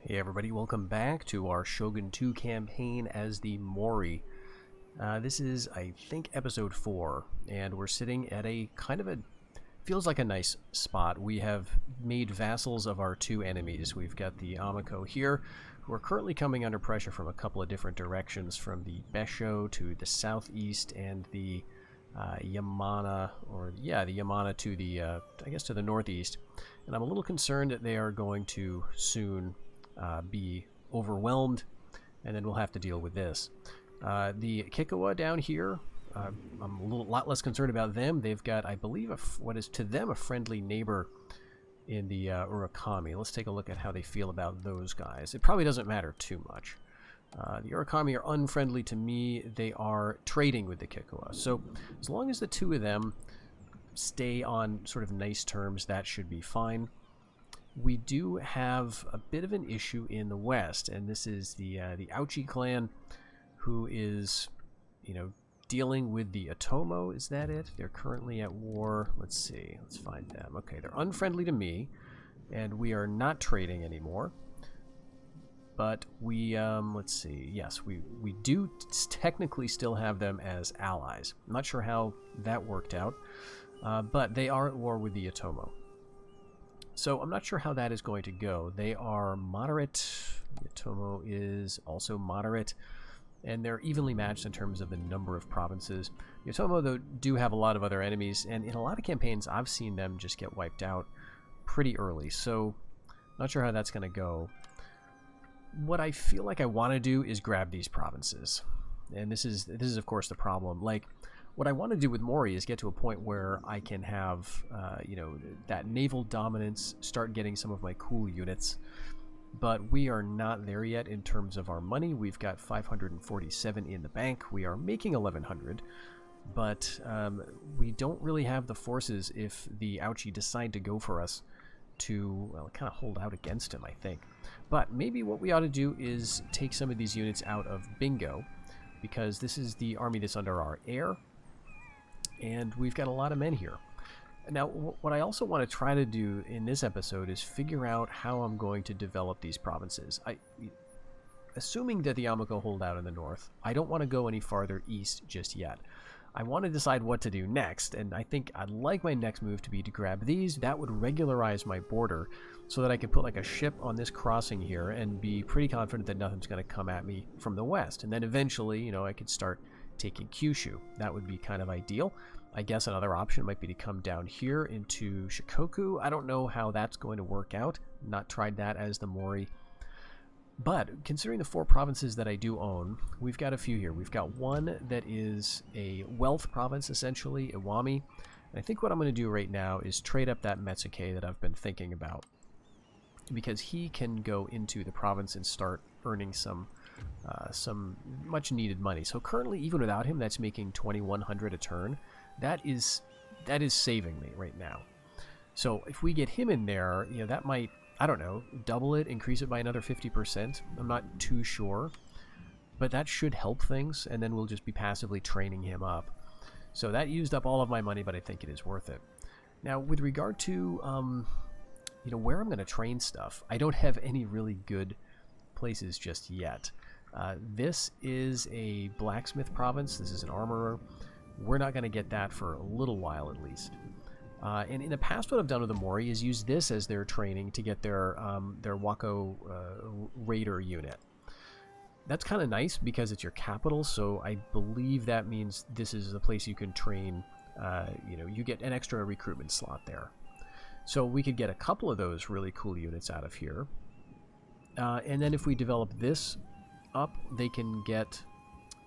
Hey everybody, welcome back to our Shogun 2 campaign as the Mori. This is, I think, episode 4, and we're sitting at a kind of feels like a nice spot. We have made vassals of our two enemies. We've got the Amiko here, who are currently coming under pressure from a couple of different directions, from the Besho to the southeast, and the Yamana, the Yamana to the, I guess, to the northeast. And I'm a little concerned that they are going to soon be overwhelmed, and then we'll have to deal with this. The Kikowa down here, I'm a lot less concerned about them. They've got, I believe, what is to them a friendly neighbor in the Urakami. Let's take a look at how they feel about those guys. It probably doesn't matter too much. The Urakami are unfriendly to me. They are trading with the Kikowa. So as long as the two of them stay on sort of nice terms, that should be fine. We do have a bit of an issue in the west, and this is the Ouchi clan, who is, dealing with the Otomo. Is that it? They're currently at war. Let's see. Let's find them. Okay, they're unfriendly to me, and we are not trading anymore. But we, let's see. Yes, we do technically still have them as allies. I'm not sure how that worked out, but they are at war with the Otomo. So I'm not sure how that is going to go. They are moderate. Yotomo is also moderate. And they're evenly matched in terms of the number of provinces. Yotomo, though, do have a lot of other enemies. And in a lot of campaigns, I've seen them just get wiped out pretty early. So not sure how that's going to go. What I feel like I want to do is grab these provinces. And this is of course, the problem. Like, what I want to do with Mori is get to a point where I can have, that naval dominance, start getting some of my cool units. But we are not there yet in terms of our money. We've got 547 in the bank. We are making 1,100. But we don't really have the forces if the Ouchi decide to go for us to, well, kind of hold out against him, I think. But maybe what we ought to do is take some of these units out of Bingo, because this is the army that's under our heir. And we've got a lot of men here. Now, what I also want to try to do in this episode is figure out how I'm going to develop these provinces. Assuming that the Amiko hold out in the north, I don't want to go any farther east just yet. I want to decide what to do next, and I think I'd like my next move to be to grab these. That would regularize my border so that I could put like a ship on this crossing here and be pretty confident that nothing's going to come at me from the west. And then eventually, I could start taking Kyushu. That would be kind of ideal. I guess another option might be to come down here into Shikoku. I don't know how that's going to work out. Not tried that as the Mori. But considering the 4 provinces that I do own, we've got a few here. We've got one that is a wealth province, essentially, Iwami. And I think what I'm going to do right now is trade up that Metsuke that I've been thinking about, because he can go into the province and start earning some much needed money. So currently, even without him, that's making 2,100 a turn. That is saving me right now. So if we get him in there, that might, I don't know, double it, increase it by another 50%. I'm not too sure, but that should help things, and then we'll just be passively training him up. So that used up all of my money, but I think it is worth it. Now, with regard to where I'm going to train stuff, I don't have any really good places just yet. This is a blacksmith province. This is an armorer. We're not going to get that for a little while at least. And in the past, what I've done with the Mori is use this as their training to get their Wako Raider unit. That's kind of nice because it's your capital, so I believe that means this is the place you can train. You get an extra recruitment slot there. So we could get a couple of those really cool units out of here. And then if we develop this up, they can get,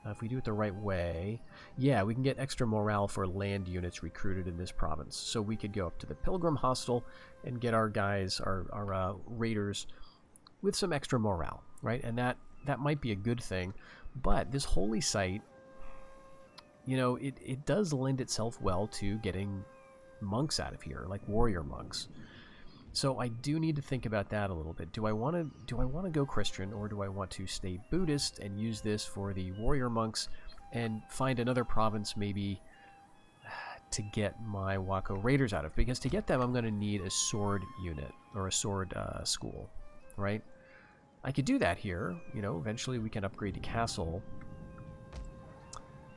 if we do it the right way, yeah, we can get extra morale for land units recruited in this province. So we could go up to the Pilgrim Hostel and get our guys, our raiders, with some extra morale, right? And that might be a good thing. But this holy site, it does lend itself well to getting monks out of here, like warrior monks. So I do need to think about that a little bit. Do I want to go Christian, or do I want to stay Buddhist and use this for the warrior monks and find another province maybe to get my Wako Raiders out of? Because to get them, I'm going to need a sword unit or a sword school, right? I could do that here. You know, eventually we can upgrade to castle.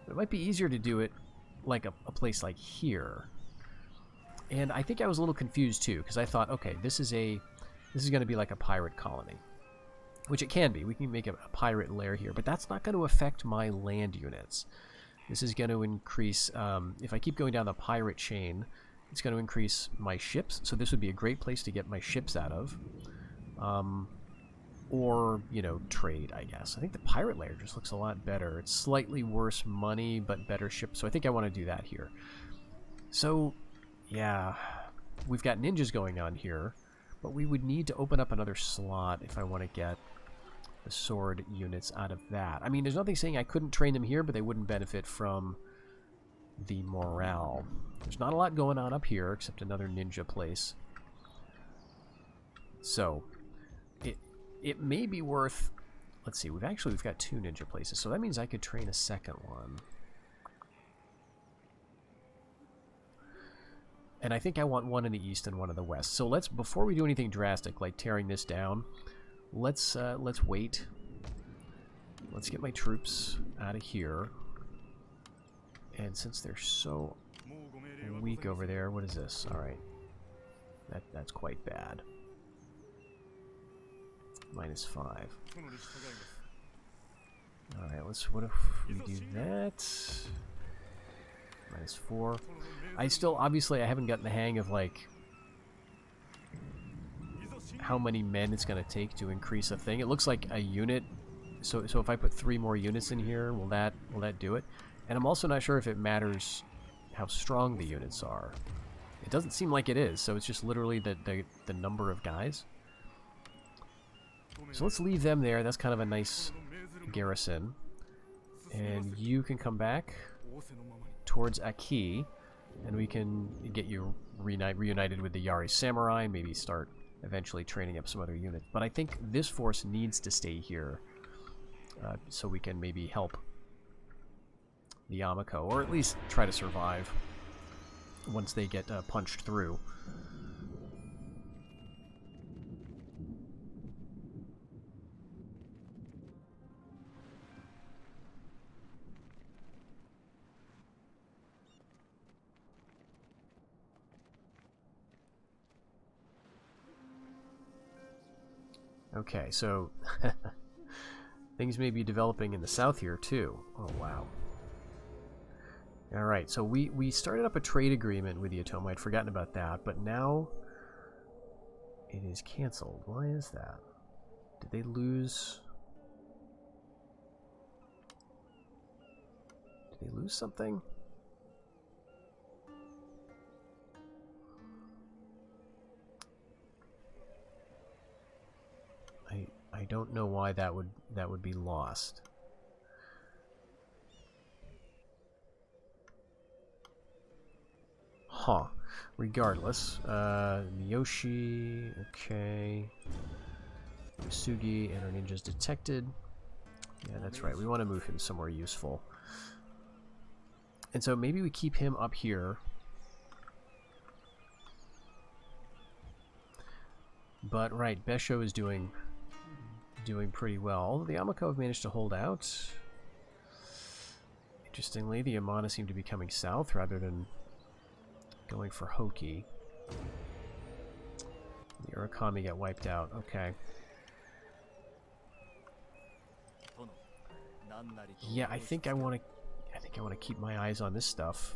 But it might be easier to do it like a place like here. And I think I was a little confused too, because I thought, okay, this is going to be like a pirate colony, which it can be. We can make a pirate lair here, but that's not going to affect my land units. This is going to increase, if I keep going down the pirate chain, it's going to increase my ships. So this would be a great place to get my ships out of. Or, you know, trade, I guess. I think the pirate lair just looks a lot better. It's slightly worse money, but better ships. So I think I want to do that here. So, yeah, we've got ninjas going on here, but we would need to open up another slot if I want to get the sword units out of that. I mean, there's nothing saying I couldn't train them here, but they wouldn't benefit from the morale. There's not a lot going on up here except another ninja place. So, it may be worth... Let's see, we've got 2 ninja places, so that means I could train a second one. And I think I want one in the east and one in the west. So let's, before we do anything drastic, like tearing this down, let's wait. Let's get my troops out of here. And since they're so weak over there, what is this? Alright. That's quite bad. -5. Alright, what if we do that? -4. I still, obviously, I haven't gotten the hang of, like, how many men it's going to take to increase a thing. It looks like a unit, so if I put 3 more units in here, will that do it? And I'm also not sure if it matters how strong the units are. It doesn't seem like it is, so it's just literally the number of guys. So let's leave them there. That's kind of a nice garrison. And you can come back towards Aki, and we can get you reunited with the Yari Samurai, and maybe start eventually training up some other units. But I think this force needs to stay here, so we can maybe help the Yamako, or at least try to survive once they get punched through. Okay, so things may be developing in the south here too. Oh wow. Alright, so we started up a trade agreement with Yatomo. I'd forgotten about that, but now it is canceled. Why is that? Did they lose? Did they lose something? I don't know why that would be lost. Huh. Regardless, Miyoshi, okay. Sugi and our ninjas detected. Yeah, that's right. We want to move him somewhere useful. And so maybe we keep him up here. But right, Besho is doing pretty well. Although the Yamako have managed to hold out. Interestingly, the Yamana seem to be coming south rather than going for Hoki. The Urakami got wiped out. Okay. Yeah, I think I want to keep my eyes on this stuff.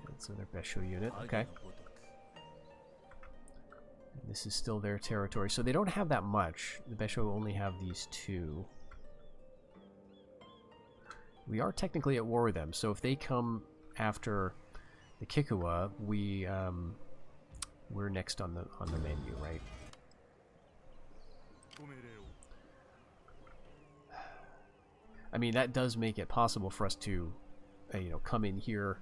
That's another Besho unit. Okay. And this is still their territory, so they don't have that much. The Besho only have these 2. We are technically at war with them, so if they come after the Kikuwa, we're next on the menu, right? I mean, that does make it possible for us to, you know, come in here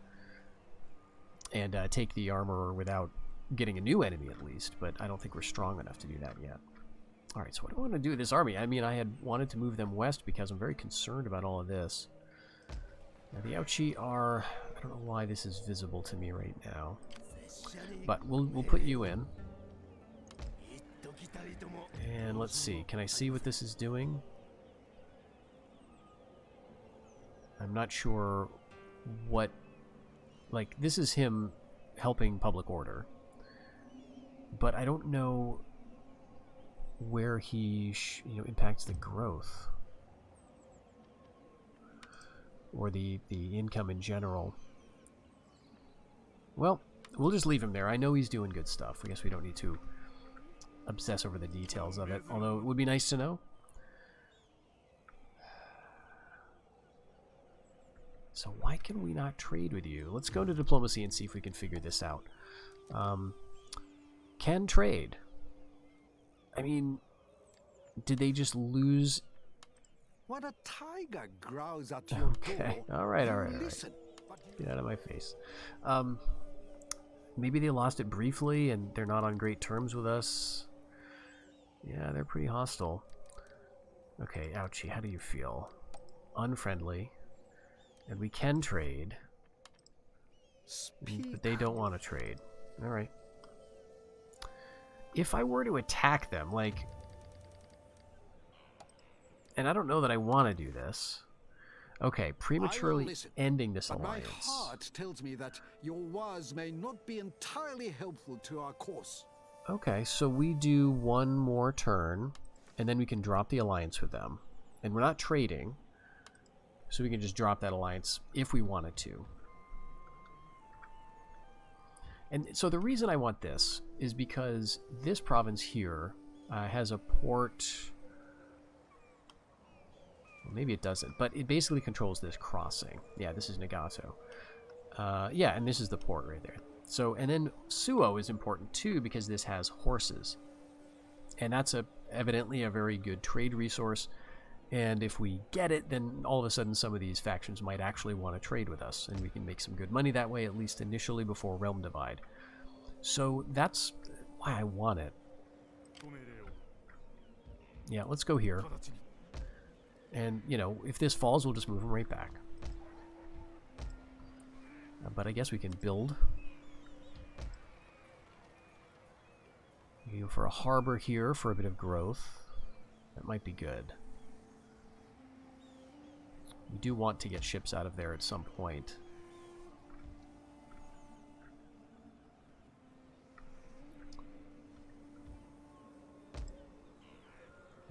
and take the armorer without getting a new enemy at least, but I don't think we're strong enough to do that yet. Alright, so what do I want to do with this army? I mean, I had wanted to move them west because I'm very concerned about all of this. Now, the Ouchi are... I don't know why this is visible to me right now. But we'll put you in. And let's see, can I see what this is doing? I'm not sure what... Like, this is him helping public order. But I don't know where he impacts the growth. Or the income in general. Well, we'll just leave him there. I know he's doing good stuff. I guess we don't need to obsess over the details of it, although it would be nice to know. So why can we not trade with you? Let's go to diplomacy and see if we can figure this out. Can trade. I mean, did they just lose? When a tiger growls at your Okay, door, all right. listen, Get out of my face. Maybe they lost it briefly and they're not on great terms with us. Yeah, they're pretty hostile. Okay, ouchie, how do you feel? Unfriendly. And we can trade. But they don't want to trade. Alright. If I were to attack them, like... And I don't know that I want to do this. Okay, prematurely ending this alliance. My heart tells me that your words may not be entirely helpful to our course. Okay, so we do one more turn, and then we can drop the alliance with them. And we're not trading, so we can just drop that alliance if we wanted to. And so the reason I want this is because this province here has a port... Well, maybe it doesn't, but it basically controls this crossing. Yeah, this is Nagato. Yeah, and this is the port right there. So, and then Suo is important too because this has horses. And that's evidently a very good trade resource. And if we get it, then all of a sudden some of these factions might actually want to trade with us. And we can make some good money that way, at least initially before Realm Divide. So that's why I want it. Yeah, let's go here. And, you know, if this falls, we'll just move them right back. But I guess we can build. We go for a harbor here for a bit of growth. That might be good. We do want to get ships out of there at some point.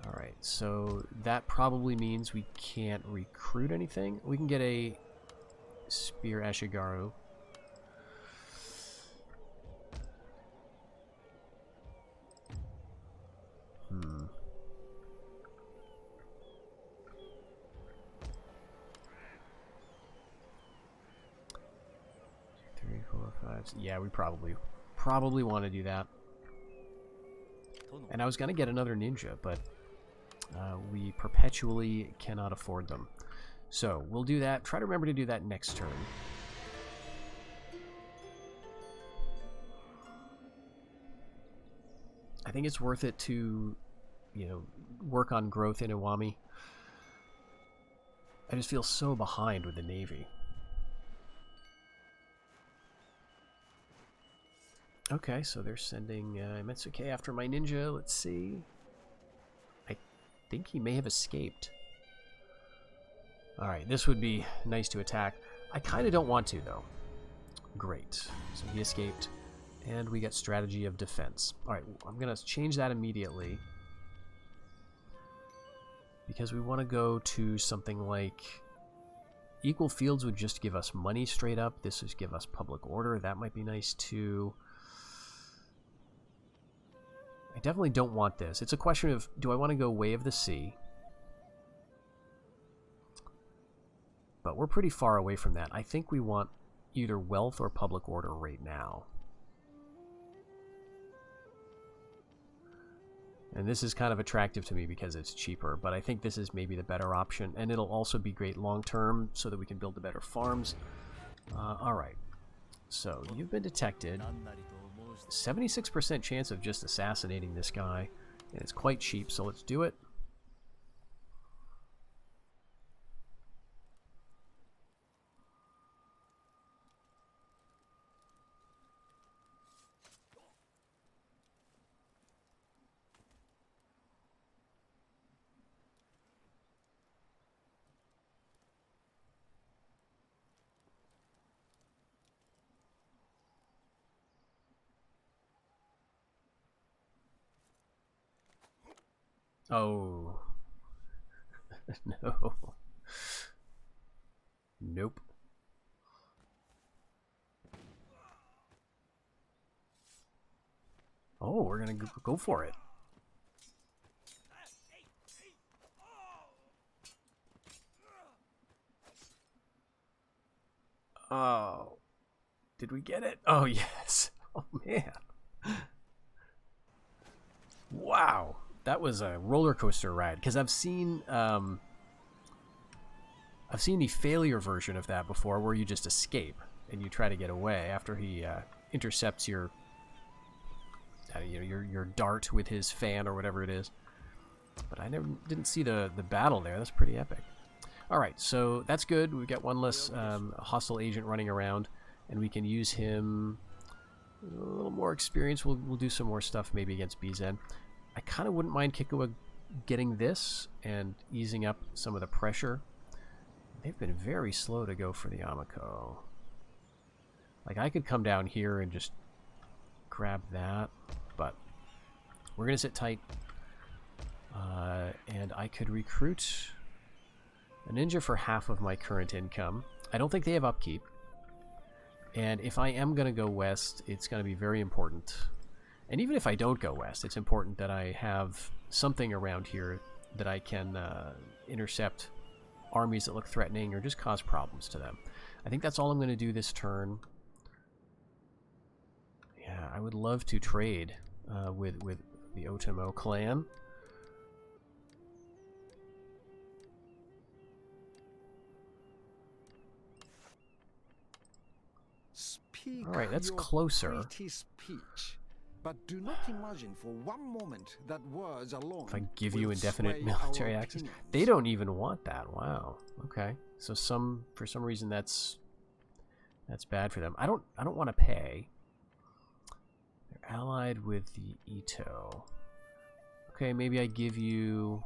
Alright, so that probably means we can't recruit anything. We can get a Spear Ashigaru. Three, four, five. Yeah, we probably want to do that. And I was going to get another ninja, but we perpetually cannot afford them. So we'll do that. Try to remember to do that next turn. I think it's worth it to, you know, work on growth in Iwami. I just feel so behind with the Navy. Okay, so they're sending Metsuke after my ninja. Let's see. I think he may have escaped. Alright, this would be nice to attack. I kind of don't want to, though. Great. So he escaped. And we got strategy of defense. Alright, I'm going to change that immediately. Because we want to go to something like... Equal fields would just give us money straight up. This would give us public order. That might be nice, too. I definitely don't want this. It's a question of, do I want to go Way of the Sea? But we're pretty far away from that. I think we want either wealth or public order right now. And this is kind of attractive to me because it's cheaper, but I think this is maybe the better option, and it'll also be great long-term so that we can build the better farms. Alright, so you've been detected. 76% chance of just assassinating this guy, and it's quite cheap, so let's do it. Oh. No. Nope. Oh, we're gonna go for it. Oh. Did we get it? Oh, yes. Oh, man. Wow. That was a roller coaster ride. Because I've seen the failure version of that before, where you just escape and you try to get away after he intercepts your your dart with his fan or whatever it is. But I didn't see the battle there. That's pretty epic. All right, so that's good. We've got one less hostile agent running around, and we can use him a little more experience. We'll do some more stuff maybe against BZen. I kind of wouldn't mind Kikuwa getting this and easing up some of the pressure. They've been very slow to go for the Amako. Like, I could come down here and just grab that, but we're going to sit tight. And I could recruit a ninja for half of my current income. I don't think they have upkeep. And if I am going to go west, it's going to be very important. And even if I don't go west, it's important that I have something around here that I can intercept armies that look threatening or just cause problems to them. I think that's all I'm going to do this turn. Yeah, I would love to trade with the Otomo clan. Speak all right, that's your closer. pretty speech, but do not imagine for one moment that words alone. If I give will you indefinite sway military our access, opinions. they don't even want that. Wow. Okay. So for some reason that's bad for them. I don't want to pay. They're allied with the Ito. Okay, maybe I give you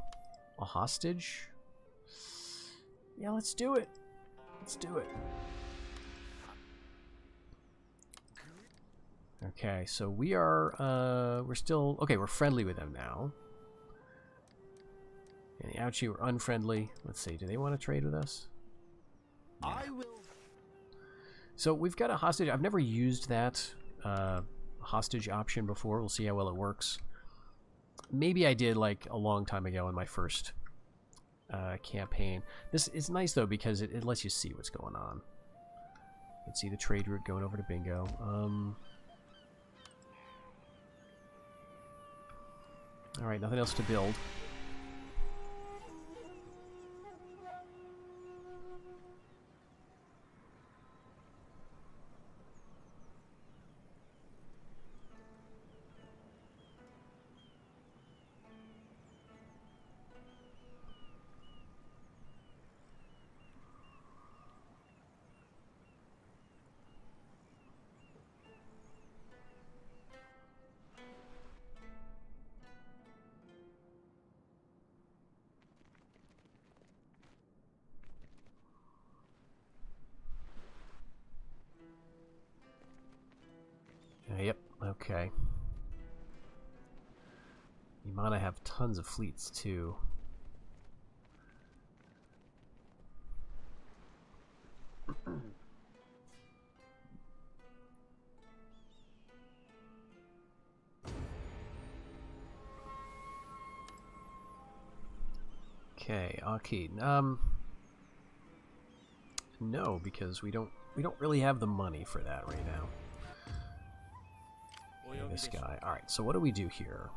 a hostage. Yeah, let's do it. Let's do it. Okay, so we are, we're still, okay, we're friendly with them now. And the Ouchie were unfriendly. Let's see, do they want to trade with us? I will. So we've got a hostage. I've never used that hostage option before. We'll see how well it works. Maybe I did like a long time ago in my first campaign. This is nice though because it lets you see what's going on. You can see the trade route going over to Bingo. Alright, nothing else to build. Yep, okay. Yamana have tons of fleets too. Okay, Aki. No, because we don't really have the money for that right now. Okay, this guy. Alright, so what do we do here?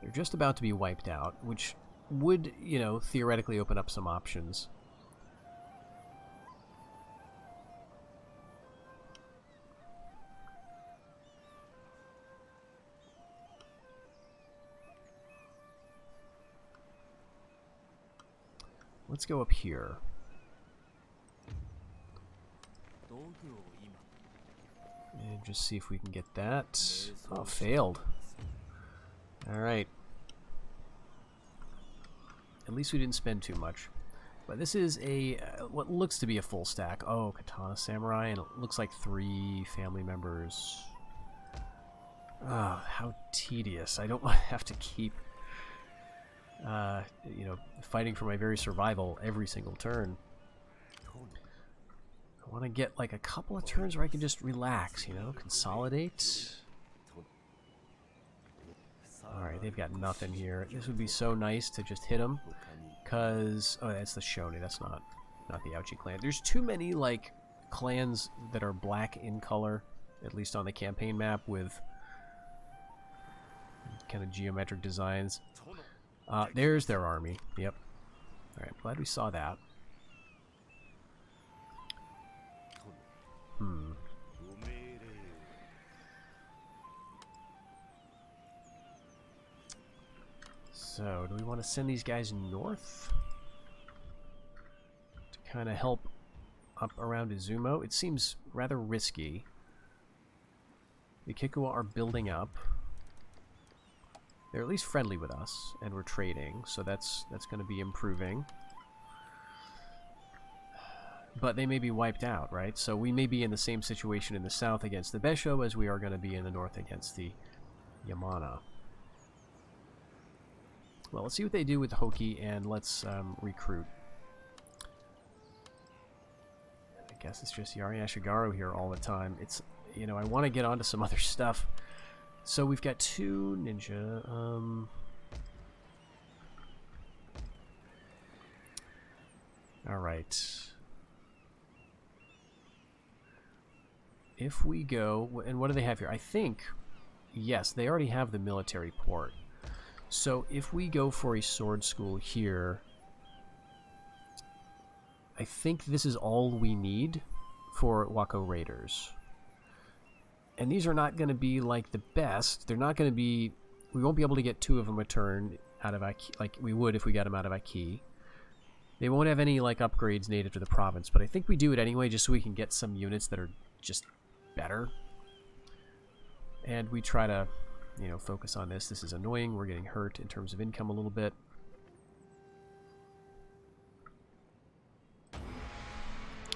They're just about to be wiped out, which would, you know, theoretically open up some options. Let's go up here. And just see if we can get that. Oh, failed. Alright. At least we didn't spend too much. But this is a what looks to be a full stack. Oh, Katana Samurai, and it looks like 3 family members. Ah, how tedious. I don't want to have to keep you know, fighting for my very survival every single turn. I want to get like a couple of turns where I can just relax, you know, consolidate. Alright, they've got nothing here. This would be so nice to just hit them. Because, oh, that's the Shoni, that's not the Ouchi clan. There's too many, like, clans that are black in color, at least on the campaign map, with kind of geometric designs. There's their army. Yep. Alright, glad we saw that. So, do we want to send these guys north? To kind of help up around Izumo? It seems rather risky. The Kikuwa are building up. They're at least friendly with us, and we're trading, so that's going to be improving. But they may be wiped out, right? So we may be in the same situation in the south against the Besho as we are going to be in the north against the Yamana. Well, let's see what they do with Hoki, and let's recruit. I guess it's just Yari Ashigaru here all the time. It's, you know, I want to get onto some other stuff. So we've got 2 ninja. Alright. If we go, and what do they have here? I think, yes, they already have the military port. So if we go for a sword school here, I think this is all we need for Wako Raiders. And these are not going to be like the best. They're not going to be, we won't be able to get 2 of them a turn out of Aki, like we would if we got them out of Aki. They won't have any like upgrades native to the province, but I think we do it anyway just so we can get some units that are just better. And we try to, you know, focus on this. This is annoying. We're getting hurt in terms of income a little bit.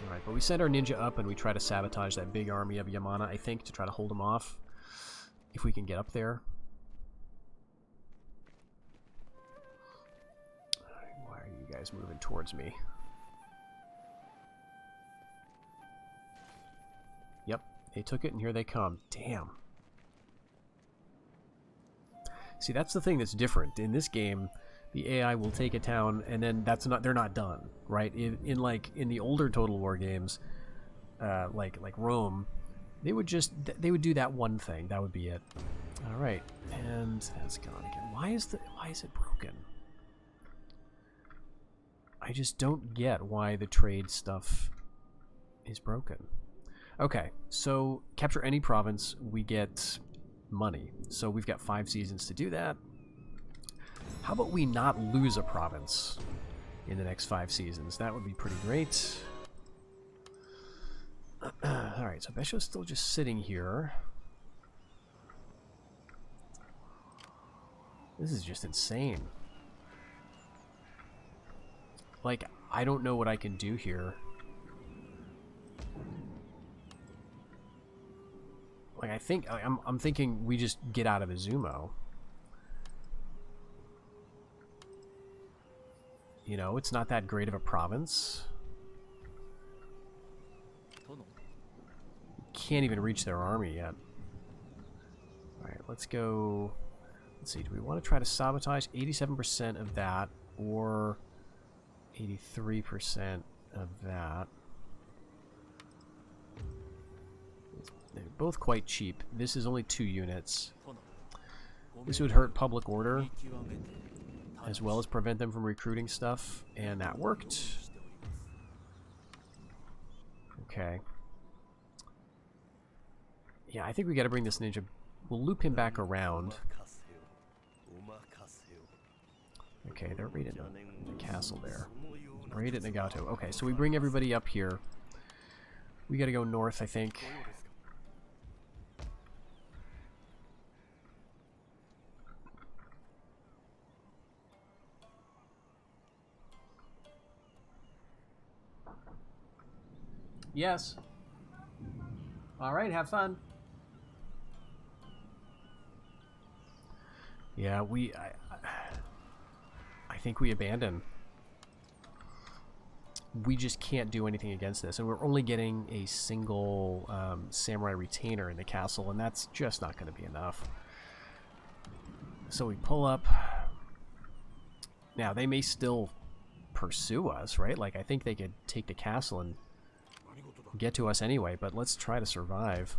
Alright, but we send our ninja up and we try to sabotage that big army of Yamana, I think, to try to hold them off. If we can get up there. Why are you guys moving towards me? Yep, they took it and here they come. Damn. See, that's the thing that's different. In this game, the AI will take a town and then they're not done, right? In the older Total War games, like Rome, they would do that one thing. That would be it. All right, and that's gone again. Why is it broken? I just don't get why the trade stuff is broken. Okay, so capture any province, we get money. So we've got 5 seasons to do that. How about we not lose a province in the next 5 seasons? That would be pretty great. Alright, so Besho's still just sitting here. This is just insane. Like, I don't know what I can do here. Like, I'm thinking we just get out of Izumo. You know, it's not that great of a province. Can't even reach their army yet. Alright, let's go. Let's see, do we want to try to sabotage 87% of that or 83% of that? They're both quite cheap. This is only 2 units. This would hurt public order as well as prevent them from recruiting stuff, and that worked. Okay. Yeah, I think we gotta bring this ninja. We'll loop him back around. Okay, they're raiding the castle there. Raid at Nagato. Okay, so we bring everybody up here. We gotta go north, I think. Yes. Alright, have fun. Yeah, think we abandon. We just can't do anything against this, and we're only getting a single samurai retainer in the castle, and that's just not going to be enough. So we pull up. Now, they may still pursue us, right? Like, I think they could take the castle and get to us anyway, but let's try to survive.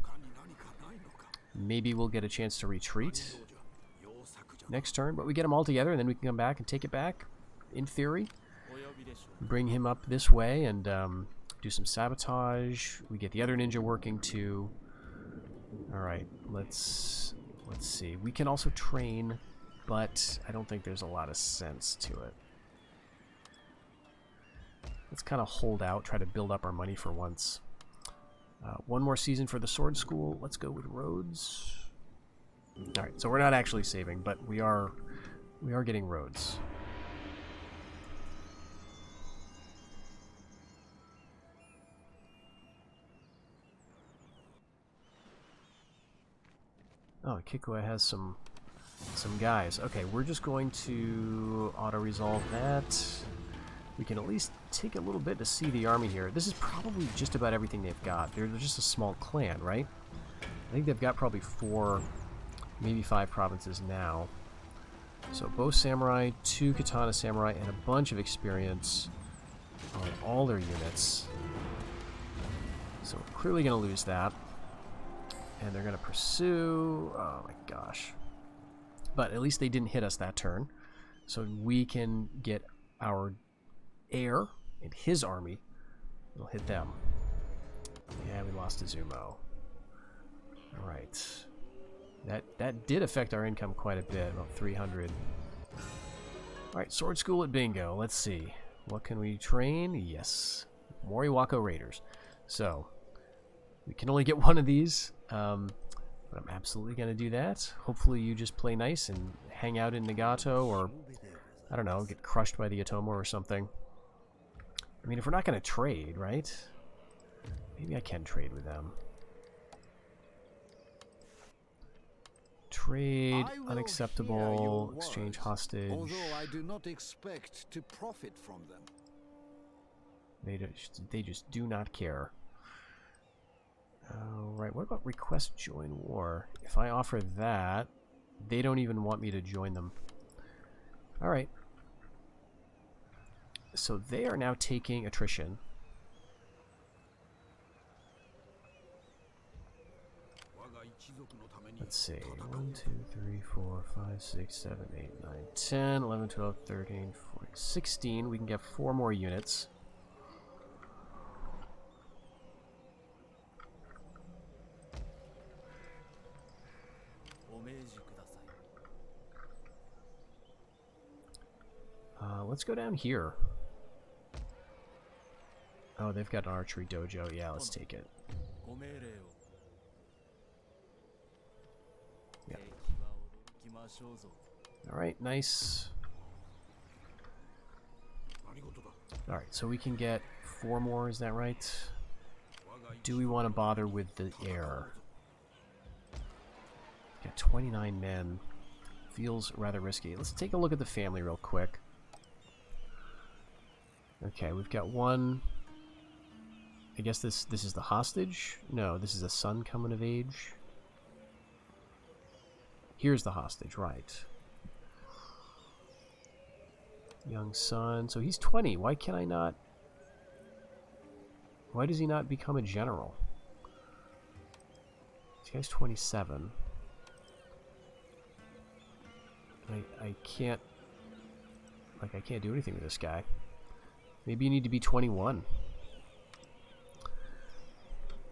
Maybe we'll get a chance to retreat next turn, but we get them all together, and then we can come back and take it back, in theory. Bring him up this way and do some sabotage. We get the other ninja working too. Alright, let's see. We can also train, but I don't think there's a lot of sense to it. Let's kind of hold out, try to build up our money for once. One more season for the sword school. Let's go with roads. Alright, so we're not actually saving, but we are getting roads. Oh, Kikua has some guys. Okay, we're just going to auto-resolve that. We can at least take a little bit to see the army here. This is probably just about everything they've got. They're just a small clan, right? I think they've got probably 4, maybe 5 provinces now. So both samurai, 2 katana samurai, and a bunch of experience on all their units. So we're clearly going to lose that. And they're going to pursue... Oh my gosh. But at least they didn't hit us that turn. So we can get our heir and his army. It'll hit them. Yeah, we lost Izumo. Alright. That did affect our income quite a bit. About 300. Alright, sword school at bingo. Let's see. What can we train? Yes. Moriwako Raiders. So... we can only get one of these, but I'm absolutely going to do that. Hopefully you just play nice and hang out in Nagato, or, I don't know, get crushed by the Otomo or something. I mean, if we're not going to trade, right? Maybe I can trade with them. Trade, unacceptable, exchange hostage. Although I do not expect to profit from them. They just do not care. Alright, what about request join war? If I offer that, they don't even want me to join them. Alright. So they are now taking attrition. Let's see. 1, 2, 3, 4, 5, 6, 7, 8, 9, 10, 11, 12, 13, 14, 16. We can get 4 more units. Let's go down here. Oh, they've got an archery dojo. Yeah, let's take it. Yep. Alright, nice. Alright, so we can get 4 more, is that right? Do we want to bother with the heir? Got 29 men. Feels rather risky. Let's take a look at the family real quick. Okay, we've got one. I guess this is the hostage? No, this is a son coming of age. Here's the hostage, right. Young son. So he's 20. Why can I not... Why does he not become a general? This guy's 27. I can't... Like, I can't do anything with this guy. Maybe you need to be 21.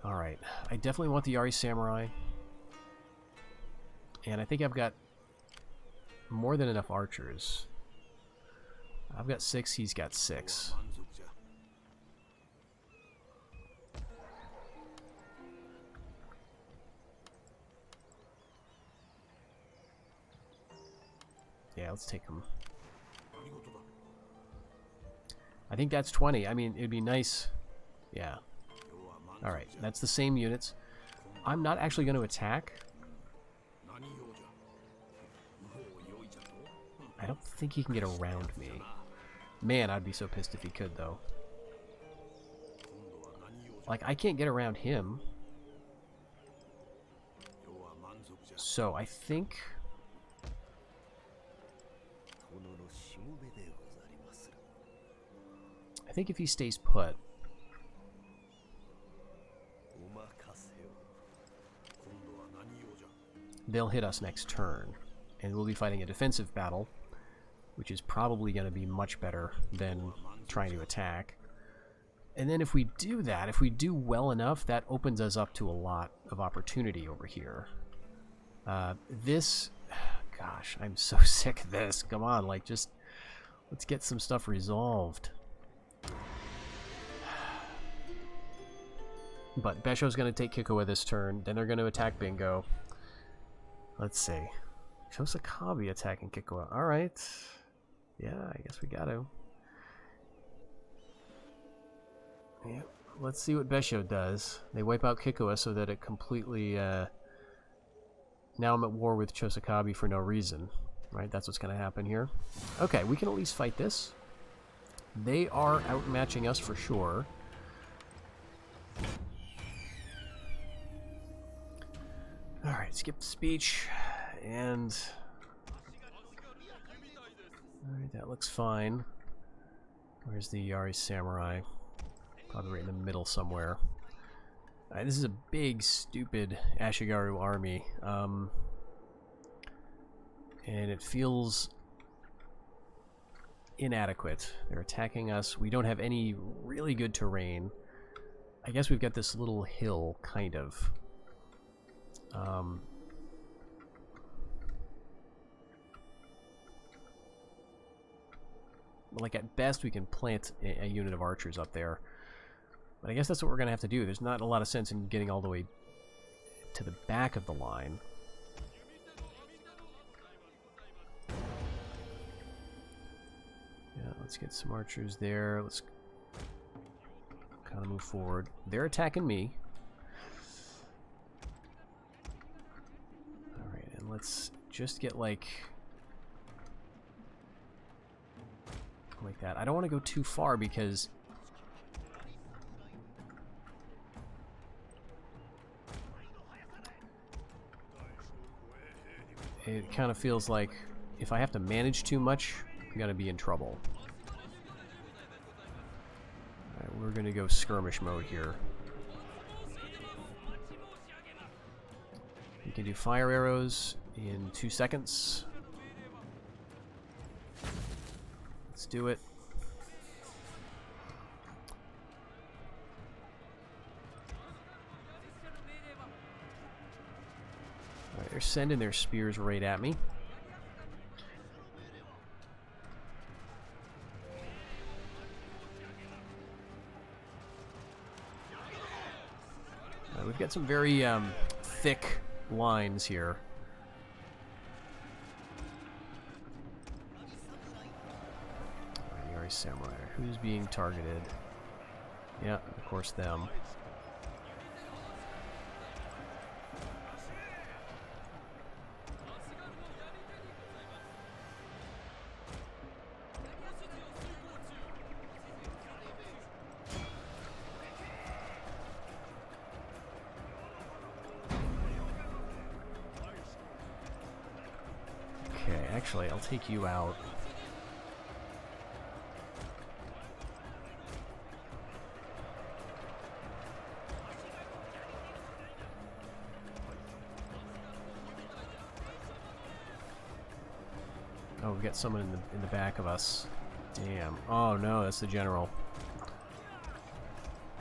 Alright. I definitely want the Yari Samurai. And I think I've got more than enough archers. I've got 6, he's got 6. Yeah, let's take him. I think that's 20. I mean, it'd be nice. Yeah. Alright, that's the same units. I'm not actually going to attack. I don't think he can get around me. Man, I'd be so pissed if he could, though. Like, I can't get around him. So, I think... if he stays put... they'll hit us next turn. And we'll be fighting a defensive battle, which is probably going to be much better than trying to attack. And then if we do that, if we do well enough, that opens us up to a lot of opportunity over here. This... gosh, I'm so sick of this. Come on, like, just... let's get some stuff resolved. But Besho's going to take Kikoa this turn. Then they're going to attack Bingo. Let's see. Chosakabi attacking Kikoa. Alright. Yeah, I guess we got to. Yeah. Let's see what Besho does. They wipe out Kikoa so that it completely... now I'm at war with Chosakabi for no reason. Right? That's what's going to happen here. Okay, we can at least fight this. They are outmatching us for sure. Alright, skip the speech, and... alright, that looks fine. Where's the Yari Samurai? Probably right in the middle somewhere. Alright, this is a big, stupid Ashigaru army. And it feels inadequate. They're attacking us. We don't have any really good terrain. I guess we've got this little hill, kind of. Like, at best, we can plant a unit of archers up there. But I guess that's what we're going to have to do. There's not a lot of sense in getting all the way to the back of the line. Yeah, let's get some archers there. Let's kind of move forward. They're attacking me. Alright, and let's just get, like that. I don't want to go too far because it kind of feels like if I have to manage too much, I'm going to be in trouble. Alright, we're going to go skirmish mode here. You can do fire arrows in 2 seconds. Let's do it. Alright, they're sending their spears right at me. We've got some very thick lines here. Yari Samurai. Who's being targeted? Yeah, of course them. Actually, I'll take you out. Oh, we've got someone in the back of us. Damn. Oh no, that's the general.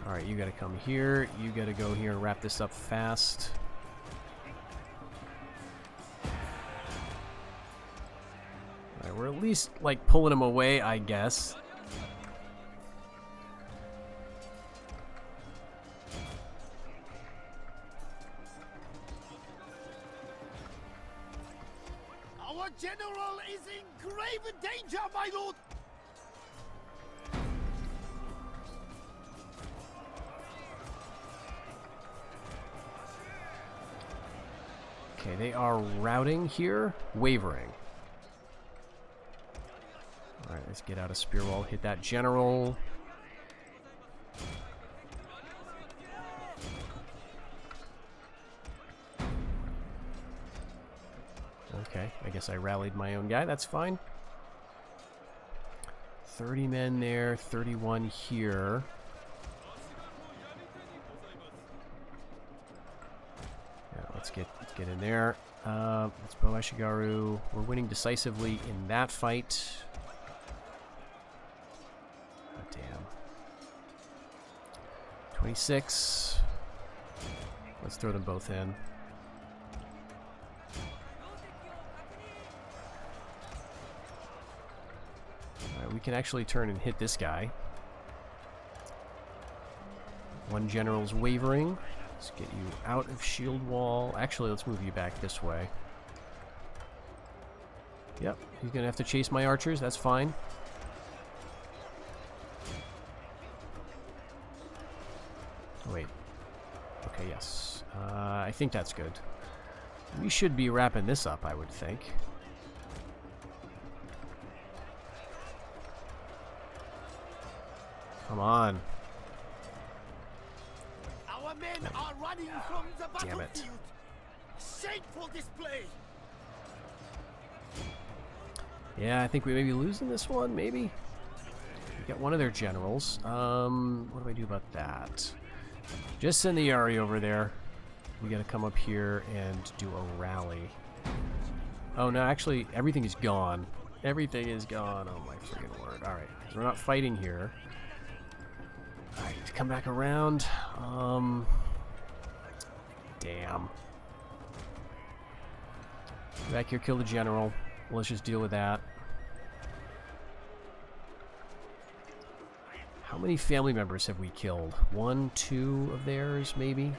Alright, you gotta come here. You gotta go here and wrap this up fast. We're at least, like, pulling him away, I guess. Our general is in grave danger, my lord! Okay, they are routing here, wavering. Alright, let's get out a spear wall. Hit that general. Okay, I guess I rallied my own guy. That's fine. 30 men there, 31 here. Yeah, let's get in there. Let's bow Ashigaru. We're winning decisively in that fight. God damn. 26. Let's throw them both in. We can actually turn and hit this guy. One general's wavering. Let's get you out of shield wall. Actually, let's move you back this way. Yep, he's gonna have to chase my archers. That's fine. Wait. Okay, yes. I think that's good. We should be wrapping this up, I would think. Come on. Our men are running from the Damn it. battlefield. Shameful display. Yeah, I think we may be losing this one, maybe. We got one of their generals. What do I do about that? Just send the Yari over there. We gotta come up here and do a rally. Oh no, actually, everything is gone. Everything is gone. Oh my freaking word. Alright, so we're not fighting here. Alright, come back around. Damn. Get back here, kill the general. Let's just deal with that. How many family members have we killed? 1, 2 of theirs, maybe?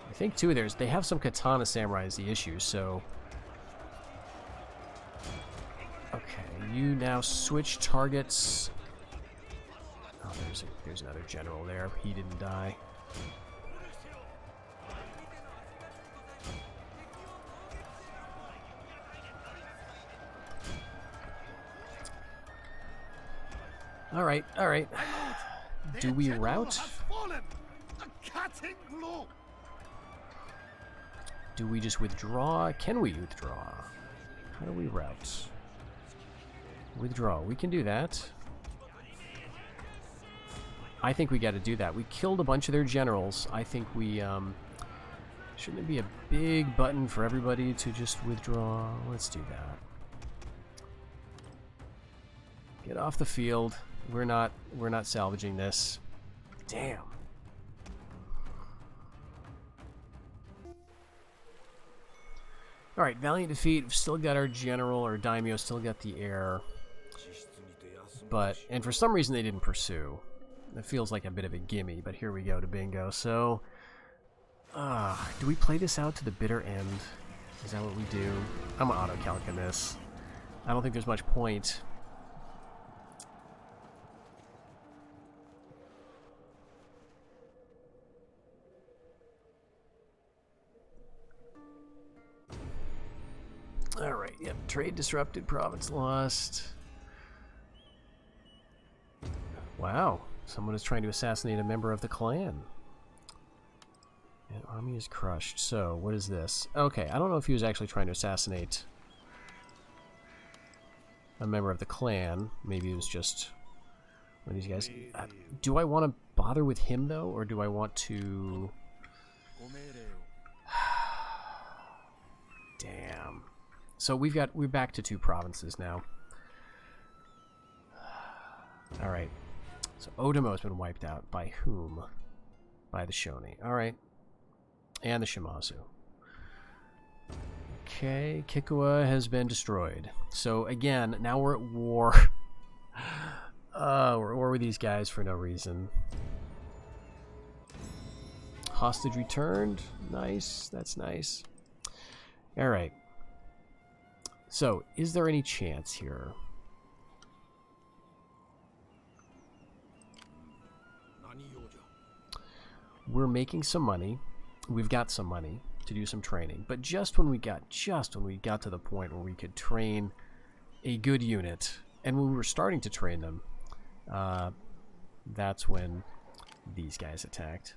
I think 2 of theirs. They have some katana samurai is the issue, so... Okay, you now switch targets. Oh, there's another general there. He didn't die. Alright, alright. Do we rout? Do we just withdraw? Can we withdraw? How do we rout? Withdraw. We can do that. I think we got to do that. We killed a bunch of their generals. I think we, shouldn't it be a big button for everybody to just withdraw? Let's do that. Get off the field. We're not salvaging this. Damn. Alright, valiant defeat. We've still got our general, our daimyo, still got the heir. But, and for some reason they didn't pursue. It feels like a bit of a gimme, but here we go to bingo. So, do we play this out to the bitter end? Is that what we do? I'm gonna auto-calc in this. I don't think there's much point. Alright, yep. Trade disrupted, province lost. Wow. Someone is trying to assassinate a member of the clan. And army is crushed. So, what is this? Okay, I don't know if he was actually trying to assassinate a member of the clan. Maybe it was just one of these guys. Do I want to bother with him, though? Or do I want to... Damn. So we're back to 2 provinces now. Alright. So Odamo has been wiped out. By whom? By the Shoni. Alright. And the Shimazu. Okay, Kikua has been destroyed. So again, now we're at war. We're at war with these guys for no reason. Hostage returned. Nice. That's nice. Alright. So, is there any chance here? We're making some money. We've got some money to do some training. But just when we got to the point where we could train a good unit. And when we were starting to train them, that's when these guys attacked.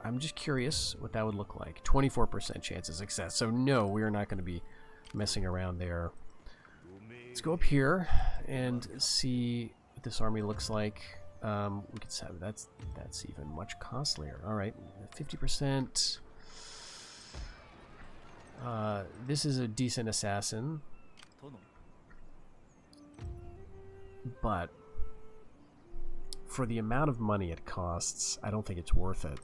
I'm just curious what that would look like. 24% chance of success. So no, we are not going to be messing around there. Let's go up here and see what this army looks like. We could have that's even much costlier. All right, 50%. This is a decent assassin, but for the amount of money it costs, I don't think it's worth it.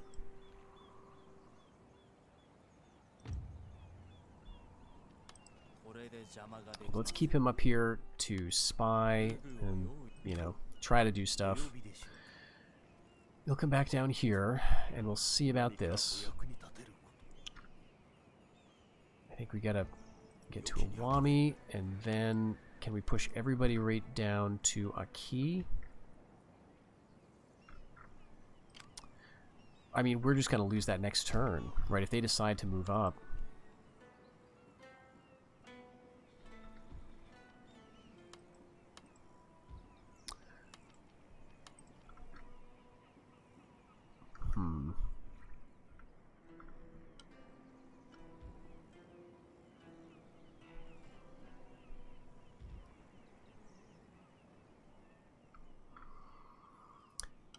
Let's keep him up here to spy and, you know, try to do stuff. He'll come back down here, and we'll see about this. I think we gotta get to Iwami, and then can we push everybody right down to Aki? I mean, we're just gonna lose that next turn, right? If they decide to move up.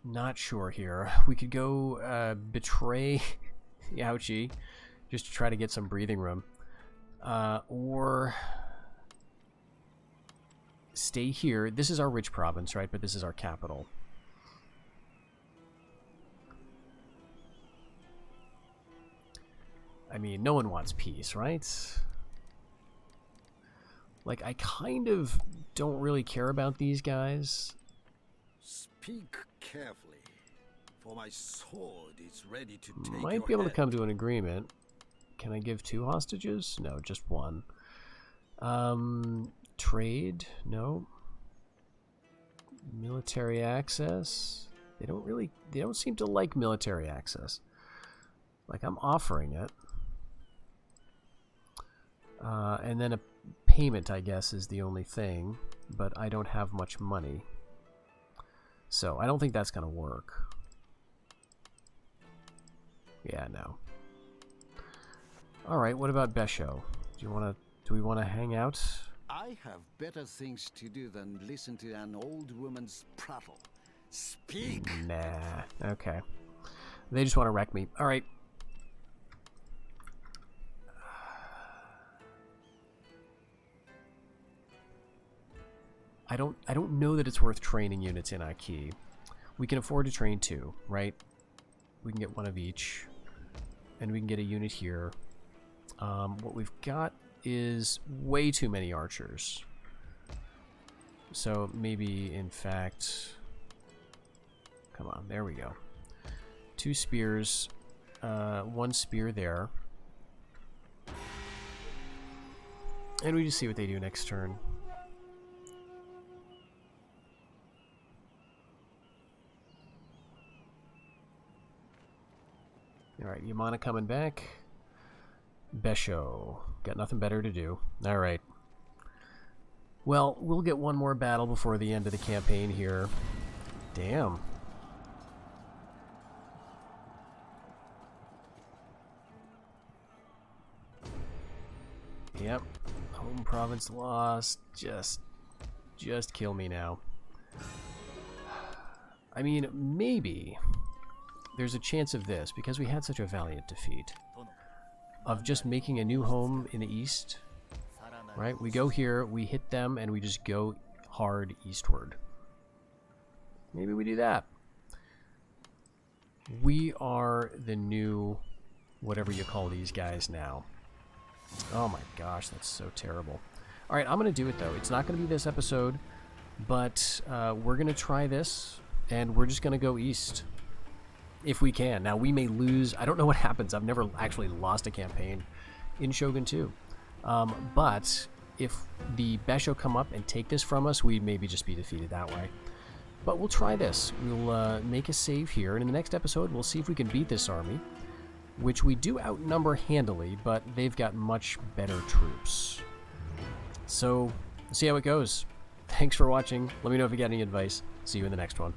Not sure here. We could go betray Yaochi just to try to get some breathing room. Or stay here. This is our rich province, right? But this is our capital. I mean, no one wants peace, right? Like, I kind of don't really care about these guys. Speak carefully, for my sword is ready to take Might be able to come to an agreement. Can I give 2 hostages? No, just 1. Trade? No. Military access? They don't seem to like military access. Like, I'm offering it. And then a payment, I guess, is the only thing, but I don't have much money. So, I don't think that's going to work. Yeah, no. Alright, what about Besho? Do we want to hang out? I have better things to do than listen to an old woman's prattle. Speak! Nah, okay. They just want to wreck me. Alright. I don't know that it's worth training units in Aki. We can afford to train 2, right? We can get 1 of each. And we can get a unit here. What we've got is way too many archers. So maybe, in fact... Come on, there we go. 2 spears. 1 spear there. And we just see what they do next turn. Alright, Yamana coming back. Besho. Got nothing better to do. Alright. Well, we'll get 1 more battle before the end of the campaign here. Damn. Yep. Home province lost. Just kill me now. I mean, maybe there's a chance of this, because we had such a valiant defeat, of just making a new home in the east, right? We go here, we hit them, and we just go hard eastward. Maybe we do that. We are the new, whatever you call these guys now. Oh my gosh, that's so terrible. Alright, I'm going to do it though. It's not going to be this episode, but we're going to try this, and we're just going to go east. If we can. Now, we may lose. I don't know what happens. I've never actually lost a campaign in Shogun 2. But if the Besho come up and take this from us, we'd maybe just be defeated that way. But we'll try this. We'll make a save here, and in the next episode, we'll see if we can beat this army, which we do outnumber handily, but they've got much better troops. So, we'll see how it goes. Thanks for watching. Let me know if you got any advice. See you in the next one.